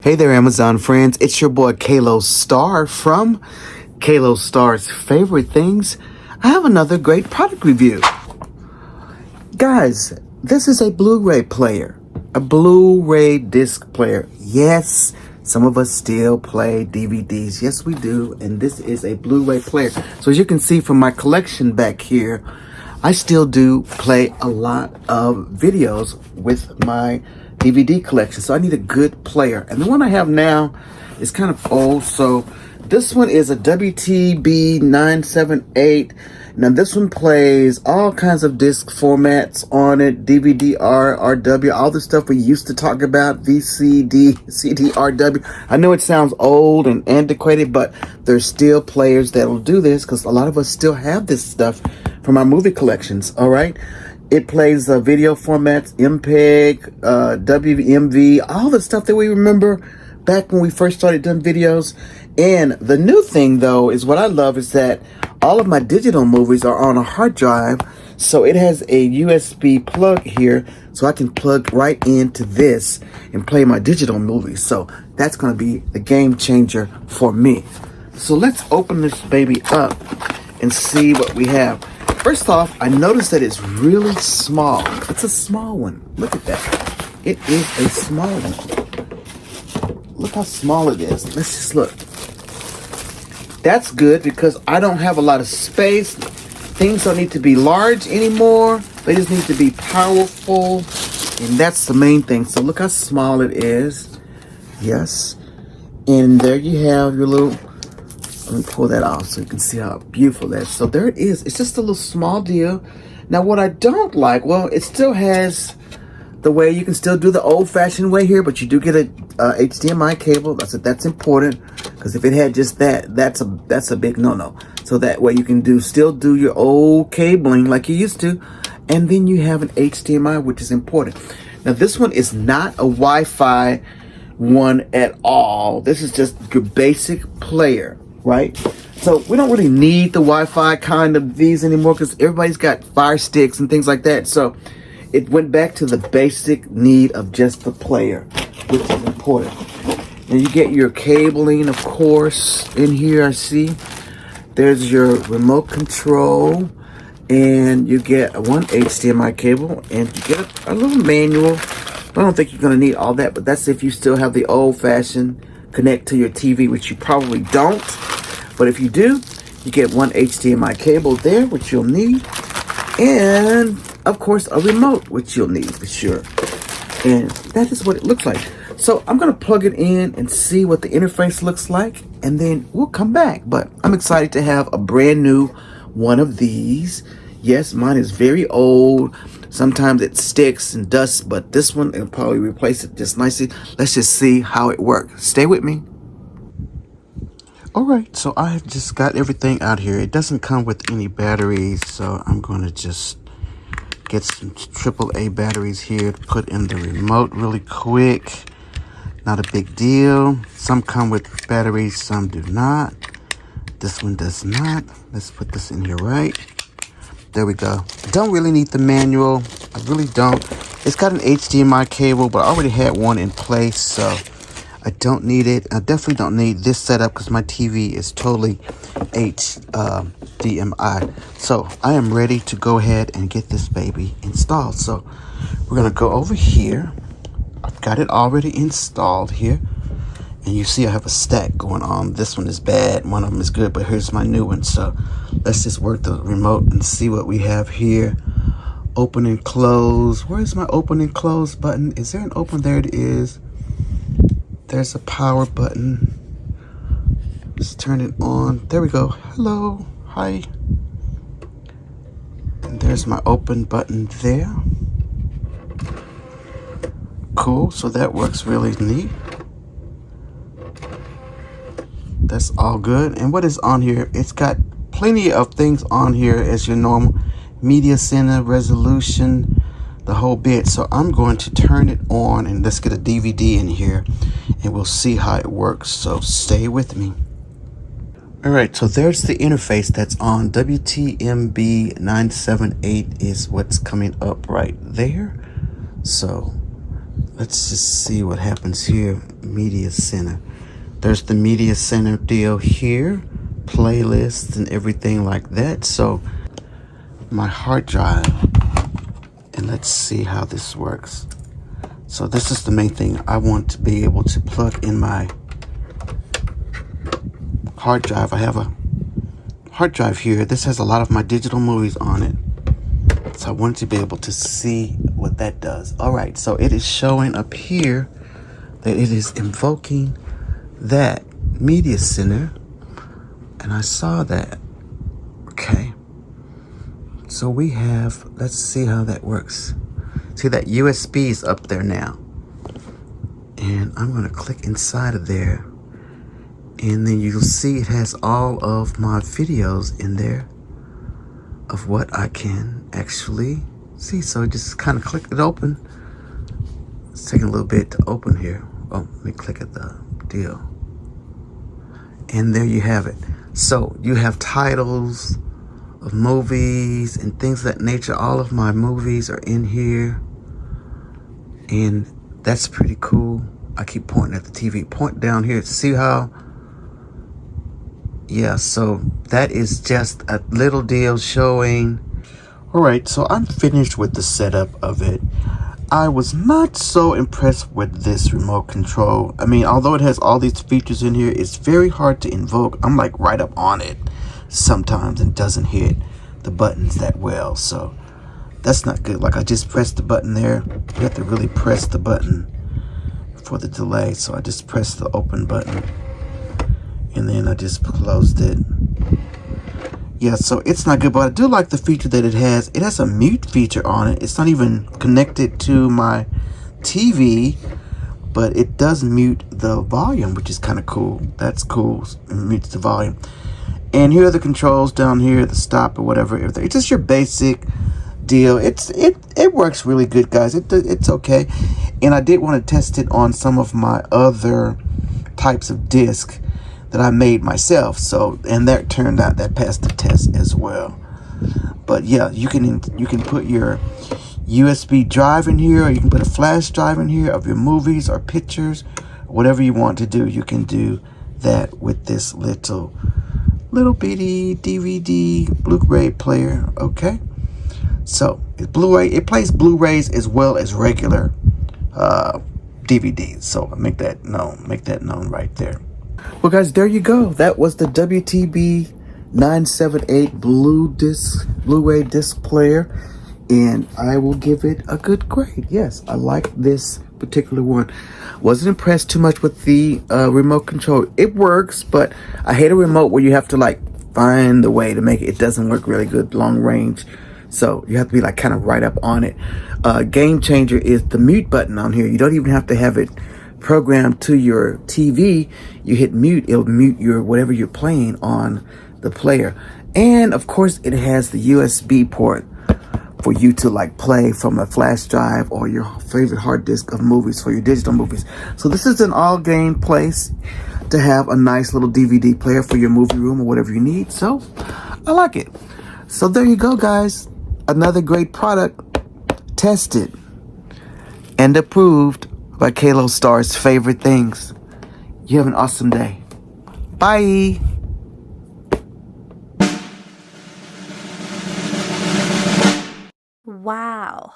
Hey there, Amazon friends. It's your boy Kalo Star from Kalo Star's Favorite Things. I have another great product review. Guys, this is a Blu-ray player, a Blu-ray disc player. Yes, some of us still play DVDs. Yes, we do. And this is a Blu-ray player. So as you can see from my collection back here, I still do play a lot of videos with my DVD collection, so I need a good player. And the one I have now is kind of old, so this one is a WTB 978. Now this one plays all kinds of disc formats on it, DVD, RW, all the stuff we used to talk about, VCD, CD, RW. I know it sounds old and antiquated, but there's still players that will do this because a lot of us still have this stuff from our movie collections, all right? It plays video formats, MPEG, WMV, all the stuff that we remember back when we first started doing videos. And the new thing, though, is what I love is that all of my digital movies are on a hard drive. So it has a USB plug here, so I can plug right into this and play my digital movies. So that's going to be the game changer for me. So let's open this baby up and see what we have. First off, I noticed that it's really small. It's a small one. Look at that. It is a small one. Look how small it is. Let's just look. That's good because I don't have a lot of space. Things don't need to be large anymore. They just need to be powerful. And that's the main thing. So look how small it is. Yes. And there you have your little... Let me pull that off so you can see how beautiful that is. So there it is. It's just a little small deal. Now what I don't like, well, it still has the way you can still do the old-fashioned way here, but you do get a HDMI cable. That's important because if it had just that, that's a big no-no. So that way you can still do your old cabling like you used to, and then you have an HDMI, which is important. Now this one is not a Wi-Fi one at all. This is just your basic player. Right? So we don't really need the Wi-Fi kind of these anymore because everybody's got Fire Sticks and things like that. So it went back to the basic need of just the player, which is important. And you get your cabling, of course, in here. I see there's your remote control, and you get one HDMI cable, and you get a little manual. I don't think you're going to need all that, but that's if you still have the old-fashioned connect to your TV, which you probably don't. But if you do, you get one HDMI cable there, which you'll need. And, of course, a remote, which you'll need for sure. And that is what it looks like. So I'm going to plug it in and see what the interface looks like. And then we'll come back. But I'm excited to have a brand new one of these. Yes, mine is very old. Sometimes it sticks and dusts, but this one will probably replace it just nicely. Let's just see how it works. Stay with me. All right, so I've just got everything out here. It doesn't come with any batteries, so I'm going to just get some AAA batteries here to put in the remote really quick. Not a big deal. Some come with batteries, some do not. This one does not. Let's put this in here right. There we go. Don't really need the manual. I really don't. It's got an HDMI cable, but I already had one in place, so I don't need it. I definitely don't need this setup because my TV is totally HDMI. So I am ready to go ahead and get this baby installed. So we're going to go over here. I've got it already installed here. And you see I have a stack going on. This one is bad. One of them is good, but here's my new one. So let's just work the remote and see what we have here. Open and close. Where's my open and close button? Is there an open? There it is. There's a power button. Let's turn it on. There we go. Hello. Hi. And there's my open button there. Cool. So that works really neat. That's all good. And what is on here? It's got plenty of things on here as your normal media center, resolution, the whole bit. So I'm going to turn it on and let's get a DVD in here and we'll see how it works. So stay with me. All right, so there's the interface that's on. WTMB 978 is what's coming up right there. So let's just see what happens here. Media center. There's the media center deal here, playlists and everything like that. So my hard drive, and let's see how this works. So this is the main thing. I want to be able to plug in my hard drive. I have a hard drive here. This has a lot of my digital movies on it. So I wanted to be able to see what that does. All right, so it is showing up here that it is invoking that media center. And I saw that. Okay. So we have, let's see how that works. See that USB is up there now. And I'm going to click inside of there. And then you'll see it has all of my videos in there of what I can actually see. So just kind of click it open. It's taking a little bit to open here. Oh, let me click at the deal. And there you have it. So you have titles of movies and things of that nature. All of my movies are in here. And that's pretty cool. I keep pointing at the TV. Point down here to see how. Yeah, so that is just a little deal showing. All right, so I'm finished with the setup of it. I was not so impressed with this remote control. I mean, although it has all these features in here, it's very hard to invoke. I'm like right up on it sometimes and doesn't hit the buttons that well. So that's not good. Like I just pressed the button there. You have to really press the button for the delay. So I just pressed the open button and then I just closed it. Yeah, so it's not good, but I do like the feature that it has. It has a mute feature on it. It's not even connected to my TV, but it does mute the volume, which is kind of cool. That's cool. It mutes the volume. And here are the controls down here, the stop or whatever. Everything. It's just your basic deal. It works really good, guys. It's okay. And I did want to test it on some of my other types of disc that I made myself. So, and that turned out that passed the test as well. But yeah, you can put your USB drive in here, or you can put a flash drive in here of your movies or pictures, whatever you want to do. You can do that with this little bitty DVD Blu-ray player. Okay, so it's Blu-ray. It plays Blu-rays as well as regular DVDs. So make that known right there. Well, guys, there you go. That was the WTB 978 Blu-ray disc player, and I will give it a good grade. Yes, I like this particular one. Wasn't impressed too much with the remote control. It works, but I hate a remote where you have to like find the way to make it. It doesn't work really good long range, so you have to be like kind of right up on it. Game changer is the mute button on here. You don't even have to have it programmed to your TV. You hit mute, it'll mute your whatever you're playing on the player. And of course it has the USB port for you to like play from a flash drive or your favorite hard disk of movies for your digital movies. So this is an all game place to have a nice little DVD player for your movie room or whatever you need. So I like it. So there you go, guys. Another great product, tested and approved by Kalo Star's favorite things. You have an awesome day. Bye. Wow.